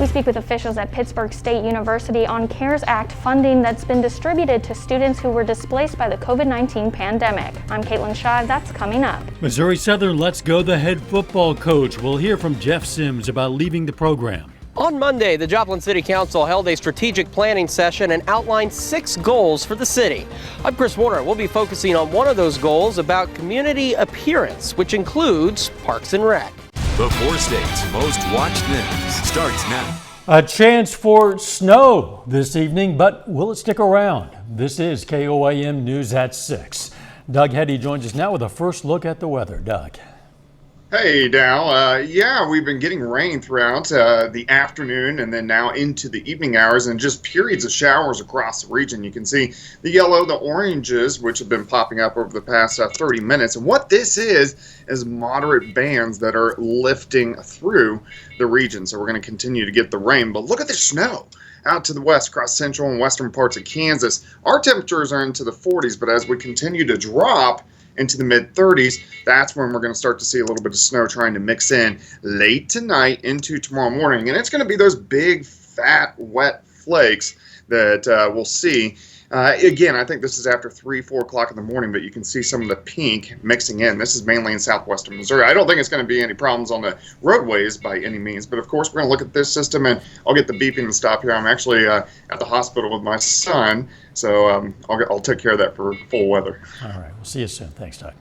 We speak with officials at Pittsburg State University on CARES Act funding that's been distributed to students who were displaced by the COVID-19 pandemic. I'm Caitlin Shive. That's coming up. Missouri Southern lets go the head football coach. We'll hear from Jeff Sims about leaving the program. On Monday, the Joplin City Council held a strategic planning session and outlined 6 goals for the city. I'm Chris Warner. We'll be focusing on one of those goals about community appearance, which includes Parks and Rec. The 4 states' most watched news starts now. A chance for snow this evening, but will it stick around? This is KOAM News at 6. Doug Heddy joins us now with a first look at the weather. Doug. Hey, Dow. Yeah, we've been getting rain throughout the afternoon and then now into the evening hours and just periods of showers across the region. You can see the yellow, the oranges, which have been popping up over the past 30 minutes. And what this is moderate bands that are lifting through the region. So we're going to continue to get the rain. But look at the snow out to the west, across central and western parts of Kansas. Our temperatures are into the 40s, but as we continue to drop into the mid-30s, that's when we're going to start to see a little bit of snow trying to mix in late tonight into tomorrow morning. And it's going to be those big, fat, wet flakes that we'll see. Again, I think this is after 3, 4 o'clock in the morning, but you can see some of the pink mixing in. This is mainly in southwestern Missouri. I don't think it's going to be any problems on the roadways by any means, but of course we're going to look at this system, and I'll get the beeping and stop here. I'm actually at the hospital with my son, so I'll take care of that for full weather. All right, we'll see you soon. Thanks, Doug.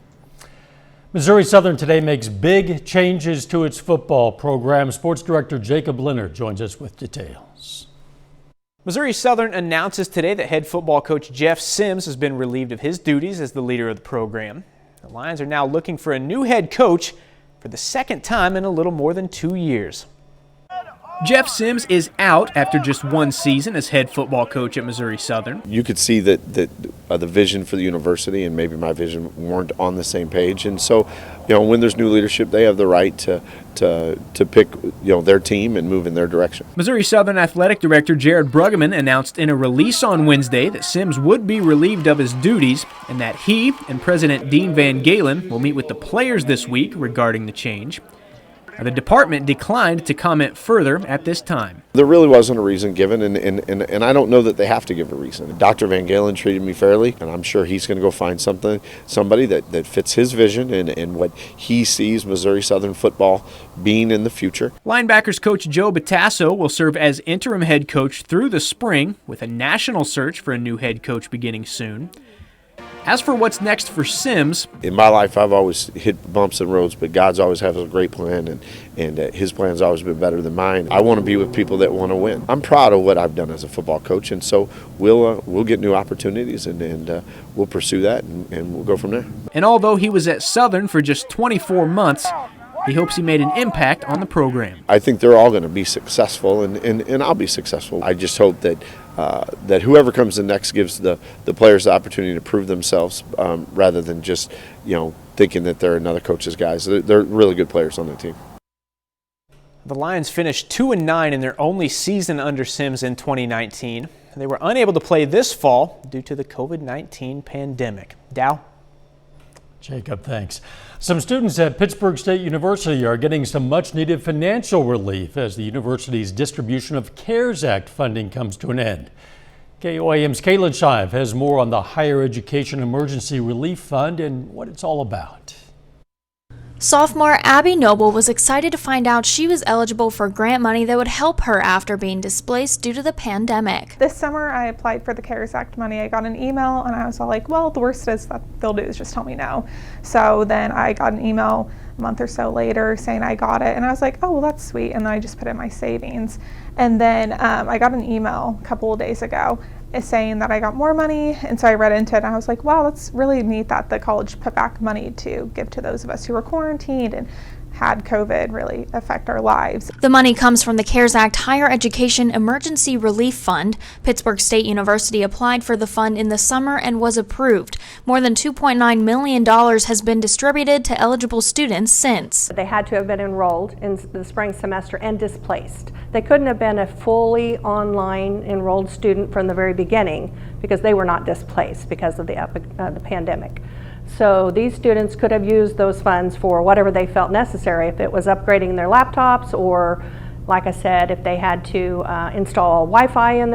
Missouri Southern today makes big changes to its football program. Sports Director Jacob Leonard joins us with details. Missouri Southern announces today that head football coach Jeff Sims has been relieved of his duties as the leader of the program. The Lions are now looking for a new head coach for the second time in a little more than 2 years. Jeff Sims is out after just 1 season as head football coach at Missouri Southern. You could see that the vision for the university and maybe my vision weren't on the same page, and so when there's new leadership, they have the right to pick their team and move in their direction. Missouri Southern Athletic Director Jared Bruggeman announced in a release on Wednesday that Sims would be relieved of his duties and that he and President Dean Van Galen will meet with the players this week regarding the change. The department declined to comment further at this time. There really wasn't a reason given, and I don't know that they have to give a reason. Dr. Van Galen treated me fairly, and I'm sure he's going to go find somebody that fits his vision and what he sees Missouri Southern football being in the future. Linebackers coach Joe Batasso will serve as interim head coach through the spring, with a national search for a new head coach beginning soon. As for what's next for Sims, in my life I've always hit bumps and roads, but God's always has a great plan, and his plan's always been better than mine. I want to be with people that want to win. I'm proud of what I've done as a football coach, and so we'll get new opportunities, and we'll pursue that, and we'll go from there. And although he was at Southern for just 24 months, he hopes he made an impact on the program. I think they're all going to be successful, and I'll be successful. I just hope that whoever comes in next gives the players the opportunity to prove themselves, rather than just thinking that they're another coach's guys. They're really good players on the team. The Lions finished 2-9 in their only season under Sims in 2019. They were unable to play this fall due to the COVID-19 pandemic. Dow? Jacob, thanks. Some students at Pittsburg State University are getting some much-needed financial relief as the university's distribution of CARES Act funding comes to an end. KOAM's Caitlin Shive has more on the Higher Education Emergency Relief Fund and what it's all about. Sophomore Abby Noble was excited to find out she was eligible for grant money that would help her after being displaced due to the pandemic. This summer I applied for the CARES Act money. I got an email and I was all like, well, the worst is that they'll do is just tell me no. So then I got an email a month or so later saying I got it, and I was like, oh, well, that's sweet. And then I just put it in my savings. And then I got an email a couple of days ago saying that I got more money, and so I read into it and I was like, wow, that's really neat that the college put back money to give to those of us who were quarantined and had COVID really affect our lives. The money comes from the CARES Act Higher Education Emergency Relief Fund. Pittsburg State University applied for the fund in the summer and was approved. More than $2.9 million has been distributed to eligible students since. They had to have been enrolled in the spring semester and displaced. They couldn't have been a fully online enrolled student from the very beginning because they were not displaced because of the pandemic. So these students could have used those funds for whatever they felt necessary, if it was upgrading their laptops or Like I said, if they had to install Wi-Fi in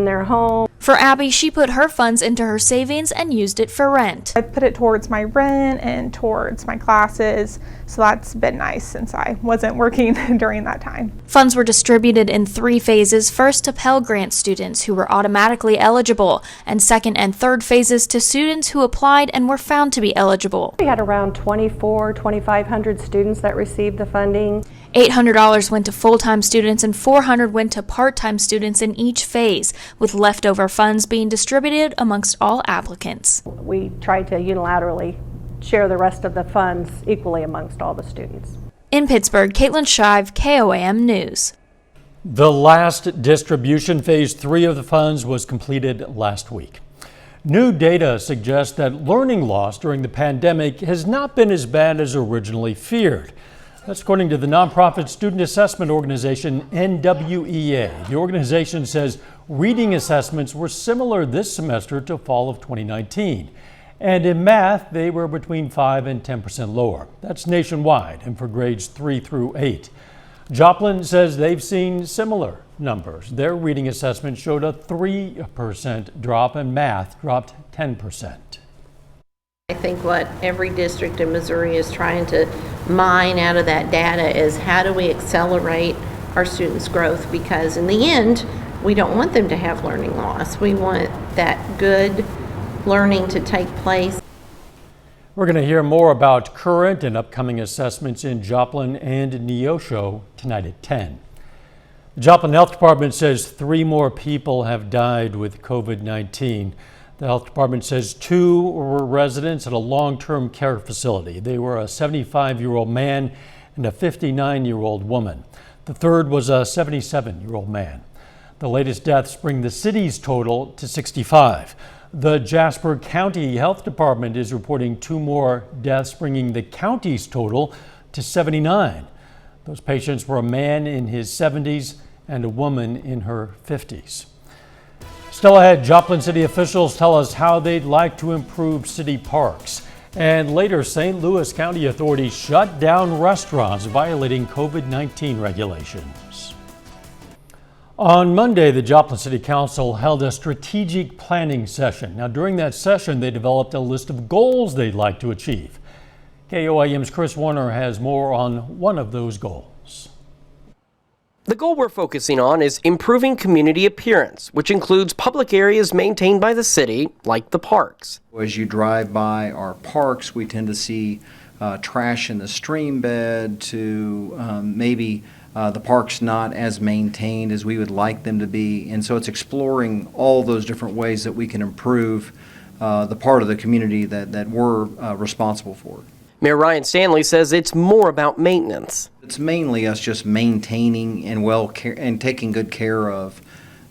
their home. For Abby, she put her funds into her savings and used it for rent. I put it towards my rent and towards my classes, so that's been nice since I wasn't working during that time. Funds were distributed in 3 phases, first to Pell Grant students who were automatically eligible, and second and third phases to students who applied and were found to be eligible. We had around 2,500 students that received the funding. $800 went to full-time students and $400 went to part-time students in each phase, with leftover funds being distributed amongst all applicants. We tried to unilaterally share the rest of the funds equally amongst all the students. In Pittsburgh, Caitlin Shive, KOAM News. The last distribution, phase 3 of the funds, was completed last week. New data suggests that learning loss during the pandemic has not been as bad as originally feared. That's according to the nonprofit student assessment organization NWEA. The organization says reading assessments were similar this semester to fall of 2019. And in math, they were between 5 and 10% lower. That's nationwide and for grades 3 through 8. Joplin says they've seen similar numbers. Their reading assessment showed a 3% drop and math dropped 10%. I think what every district in Missouri is trying to mine out of that data is how do we accelerate our students' growth, because in the end, we don't want them to have learning loss. We want that good learning to take place. We're going to hear more about current and upcoming assessments in Joplin and Neosho tonight at 10. The Joplin Health Department says 3 more people have died with COVID-19. The health department says 2 were residents at a long-term care facility. They were a 75-year-old man and a 59-year-old woman. The third was a 77-year-old man. The latest deaths bring the city's total to 65. The Jasper County Health Department is reporting 2 more deaths, bringing the county's total to 79. Those patients were a man in his 70s and a woman in her 50s. Still ahead, Joplin city officials tell us how they'd like to improve city parks. And later, St. Louis County authorities shut down restaurants violating COVID-19 regulations. On Monday, the Joplin City Council held a strategic planning session. Now, during that session, they developed a list of goals they'd like to achieve. KOAM's Chris Warner has more on one of those goals. The goal we're focusing on is improving community appearance, which includes public areas maintained by the city, like the parks. As you drive by our parks, we tend to see trash in the stream bed, to maybe the parks not as maintained as we would like them to be. And so it's exploring all those different ways that we can improve the part of the community that we're responsible for. Mayor Ryan Stanley says it's more about maintenance. It's mainly us just maintaining and taking good care of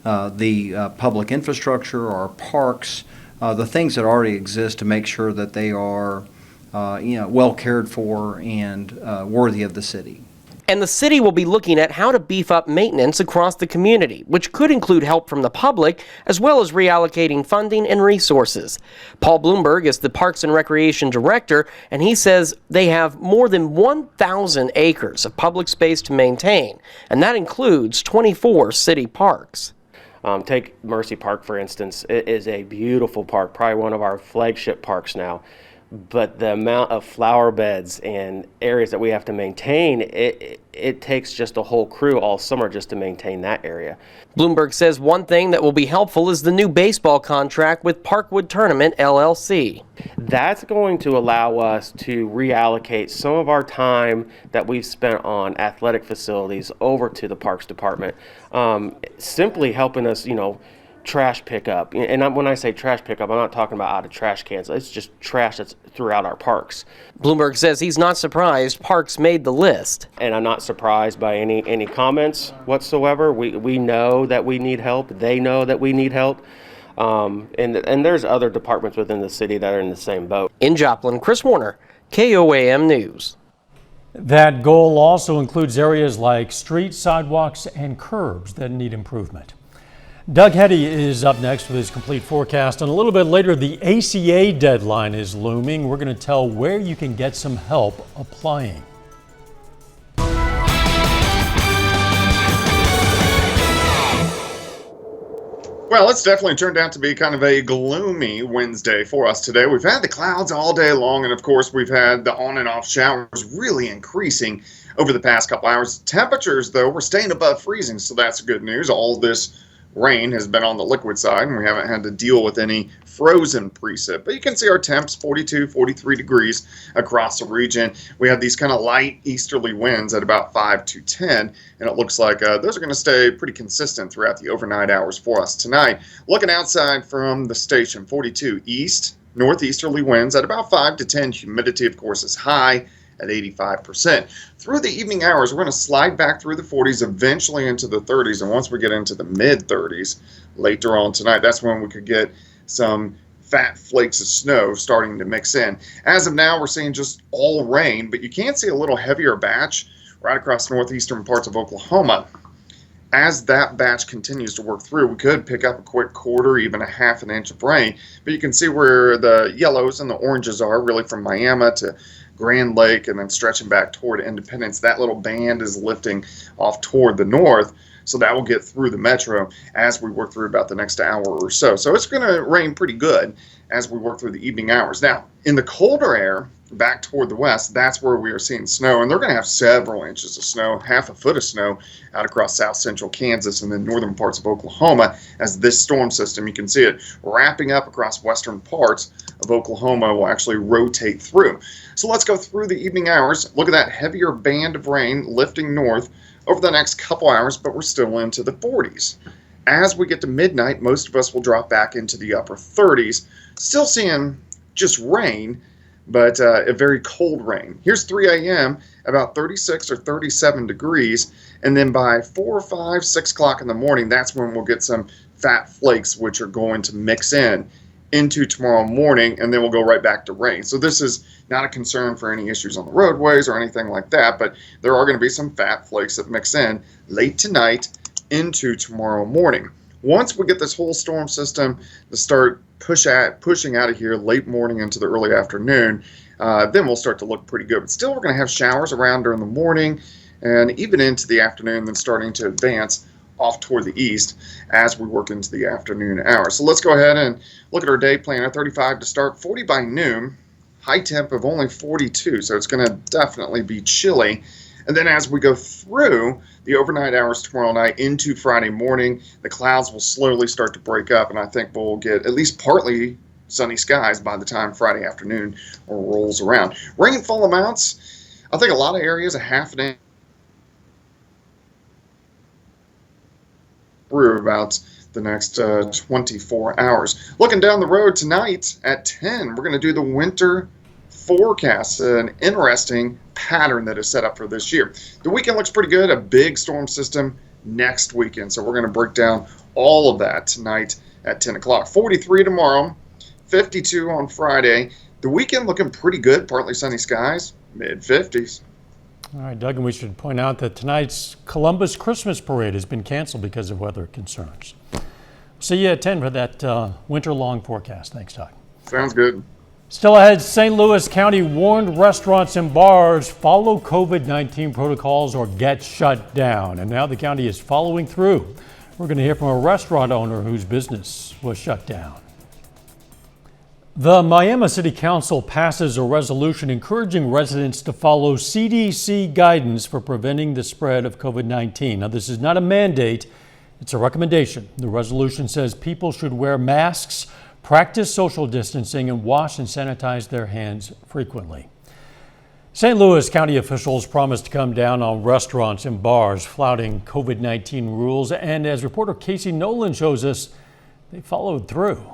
the public infrastructure, our parks, the things that already exist, to make sure that they are well cared for and worthy of the city. And the city will be looking at how to beef up maintenance across the community, which could include help from the public, as well as reallocating funding and resources. Paul Bloomberg is the Parks and Recreation Director, and he says they have more than 1,000 acres of public space to maintain, and that includes 24 city parks. Take Mercy Park, for instance. It is a beautiful park, probably one of our flagship parks now. But the amount of flower beds and areas that we have to maintain, it takes just a whole crew all summer just to maintain that area. Bloomberg says one thing that will be helpful is the new baseball contract with Parkwood Tournament, LLC. That's going to allow us to reallocate some of our time that we've spent on athletic facilities over to the Parks Department, simply helping us, trash pickup. And when I say trash pickup, I'm not talking about out of trash cans. It's just trash that's throughout our parks. Bloomberg says he's not surprised parks made the list. And I'm not surprised by any comments whatsoever. We know that we need help. They know that we need help. And there's other departments within the city that are in the same boat. In Joplin, Chris Warner, KOAM News. That goal also includes areas like streets, sidewalks, and curbs that need improvement. Doug Hetty is up next with his complete forecast, and a little bit later the ACA deadline is looming. We're going to tell where you can get some help applying. Well, it's definitely turned out to be kind of a gloomy Wednesday for us today. We've had the clouds all day long, and of course, we've had the on and off showers really increasing over the past couple hours. Temperatures, though, we're staying above freezing, so that's good news. All this rain has been on the liquid side, and we haven't had to deal with any frozen precip. But you can see our temps 42, 43 degrees across the region. We have these kind of light easterly winds at about 5 to 10, and it looks like those are going to stay pretty consistent throughout the overnight hours for us tonight. Looking outside from the station, 42 east, northeasterly winds at about 5 to 10. Humidity, of course, is high at 85%. Through the evening hours, we're going to slide back through the 40s, eventually into the 30s, and once we get into the mid-30s later on tonight, that's when we could get some fat flakes of snow starting to mix in. As of now, we're seeing just all rain, but you can see a little heavier batch right across northeastern parts of Oklahoma. As that batch continues to work through, we could pick up a quick quarter, even a half an inch of rain, but you can see where the yellows and the oranges are, really from Miami to Grand Lake and then stretching back toward Independence. That little band is lifting off toward the north, so that will get through the metro as we work through about the next hour or so. So it's going to rain pretty good as we work through the evening hours. Now, in the colder air, back toward the west, that's where we are seeing snow, and they're going to have several inches of snow, half a foot of snow out across south central Kansas and then northern parts of Oklahoma as this storm system, you can see it wrapping up across western parts of Oklahoma, will actually rotate through. So let's go through the evening hours. Look at that heavier band of rain lifting north over the next couple hours, but we're still into the 40s. As we get to midnight, most of us will drop back into the upper 30s, still seeing just rain, but a very cold rain. Here's 3 a.m., about 36 or 37 degrees, and then by 4, 5, 6 o'clock in the morning, that's when we'll get some fat flakes, which are going to mix in into tomorrow morning, and then we'll go right back to rain. So this is not a concern for any issues on the roadways or anything like that, but there are going to be some fat flakes that mix in late tonight into tomorrow morning. Once we get this whole storm system to start pushing out of here late morning into the early afternoon, then we'll start to look pretty good. But still, we're going to have showers around during the morning and even into the afternoon, then starting to advance off toward the east as we work into the afternoon hours. So let's go ahead and look at our day plan. At 35 to start, 40 by noon, high temp of only 42, so it's going to definitely be chilly. And then as we go through the overnight hours tomorrow night into Friday morning, the clouds will slowly start to break up, and I think we'll get at least partly sunny skies by the time Friday afternoon rolls around. Rainfall amounts, I think a lot of areas, a half an inch through about the next 24 hours. Looking down the road tonight at 10, we're going to do the winter forecast, an interesting pattern that is set up for this year. The weekend looks pretty good, a big storm system next weekend, so we're going to break down all of that tonight at 10 o'clock. 43 tomorrow, 52 on Friday. The weekend looking pretty good, partly sunny skies, mid-50s. All right, Doug, and we should point out that tonight's Columbus Christmas Parade has been canceled because of weather concerns. See you at 10 for that winter-long forecast. Thanks, Doug. Sounds good. Still ahead, St. Louis County warned restaurants and bars follow COVID-19 protocols or get shut down. And now the county is following through. We're going to hear from a restaurant owner whose business was shut down. The Miami City Council passes a resolution encouraging residents to follow CDC guidance for preventing the spread of COVID-19. Now, this is not a mandate, it's a recommendation. The resolution says people should wear masks, practice social distancing, and wash and sanitize their hands frequently. St. Louis County officials promised to come down on restaurants and bars flouting COVID-19 rules, and as reporter Casey Nolan shows us, they followed through.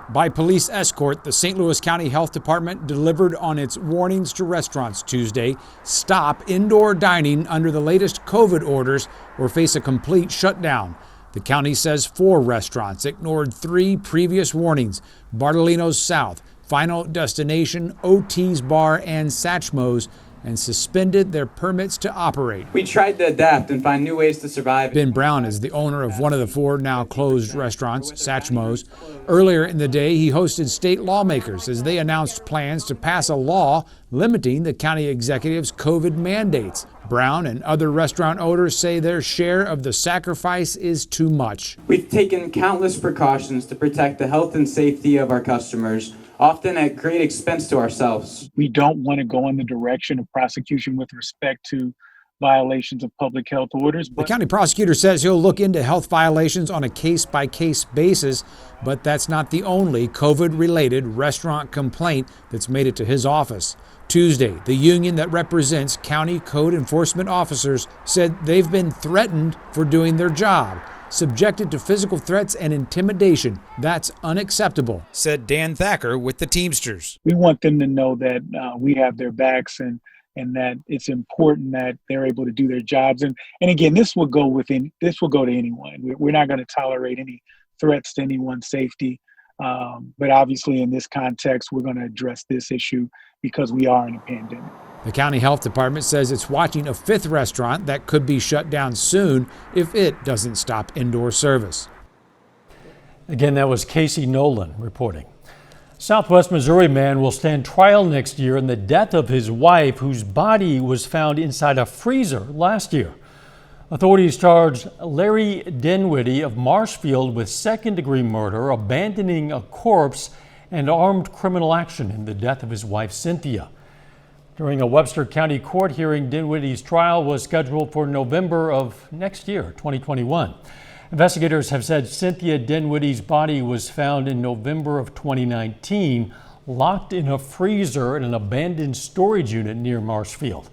By police escort, the St. Louis County Health Department delivered on its warnings to restaurants Tuesday. Stop indoor dining under the latest COVID orders or face a complete shutdown. The county says 4 restaurants ignored 3 previous warnings: Bartolino's South, Final Destination, OT's Bar, and Satchmo's, and suspended their permits to operate. We tried to adapt and find new ways to survive. Ben Brown is the owner of one of the 4 now closed restaurants, Satchmo's. Earlier in the day, he hosted state lawmakers as they announced plans to pass a law limiting the county executive's COVID mandates. Brown and other restaurant owners say their share of the sacrifice is too much. We've taken countless precautions to protect the health and safety of our customers, often at great expense to ourselves. We don't want to go in the direction of prosecution with respect to violations of public health orders. The county prosecutor says he'll look into health violations on a case-by-case basis, but that's not the only COVID-related restaurant complaint that's made it to his office. Tuesday, the union that represents county code enforcement officers said they've been threatened for doing their job, subjected to physical threats and intimidation. That's unacceptable, said Dan Thacker with the Teamsters. We want them to know that we have their backs and that it's important that they're able to do their jobs. And again, this will go to anyone. We're not going to tolerate any threats to anyone's safety. But obviously in this context, we're going to address this issue because we are in a pandemic. The county health department says it's watching a fifth restaurant that could be shut down soon if it doesn't stop indoor service. Again, that was Casey Nolan reporting. Southwest Missouri man will stand trial next year in the death of his wife, whose body was found inside a freezer last year. Authorities charged Larry Denwoody of Marshfield with second-degree murder, abandoning a corpse, and armed criminal action in the death of his wife, Cynthia. During a Webster County court hearing, Denwoody's trial was scheduled for November of next year, 2021. Investigators have said Cynthia Denwoody's body was found in November of 2019, locked in a freezer in an abandoned storage unit near Marshfield.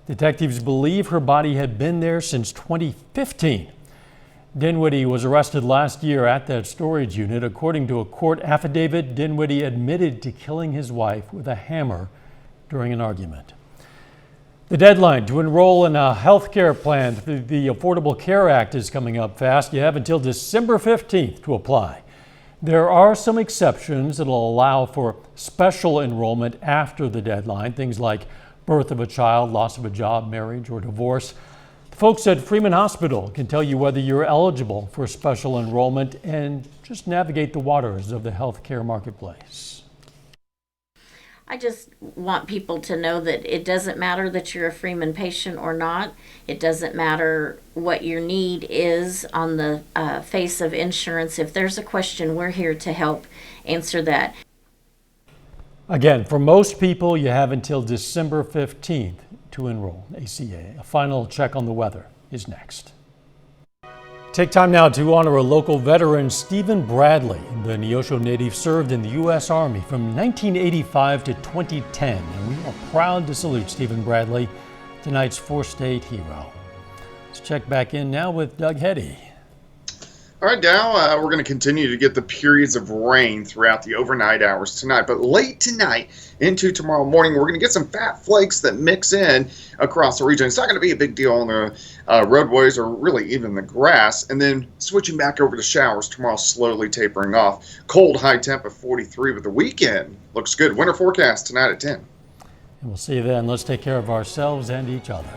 Detectives believe her body had been there since 2015. Denwoody was arrested last year at that storage unit. According to a court affidavit, Denwoody admitted to killing his wife with a hammer during an argument. The deadline to enroll in a health care plan through the Affordable Care Act is coming up fast. You have until December 15th to apply. There are some exceptions that will allow for special enrollment after the deadline, things like birth of a child, loss of a job, marriage, or divorce. The folks at Freeman Hospital can tell you whether you're eligible for special enrollment and just navigate the waters of the health care marketplace. I just want people to know that it doesn't matter that you're a Freeman patient or not. It doesn't matter what your need is on the face of insurance. If there's a question, we're here to help answer that. Again, for most people, you have until December 15th to enroll ACA. A final check on the weather is next. Take time now to honor a local veteran, Stephen Bradley. The Neosho native served in the U.S. Army from 1985 to 2010, and we are proud to salute Stephen Bradley, tonight's four-state hero. Let's check back in now with Doug Heddy. All right, Dow, we're going to continue to get the periods of rain throughout the overnight hours tonight, but late tonight into tomorrow morning, we're going to get some fat flakes that mix in across the region. It's not going to be a big deal on the roadways or really even the grass, and then switching back over to showers tomorrow, slowly tapering off. Cold, high temp of 43, but the weekend looks good. Winter forecast tonight at 10. And we'll see you then. Let's take care of ourselves and each other.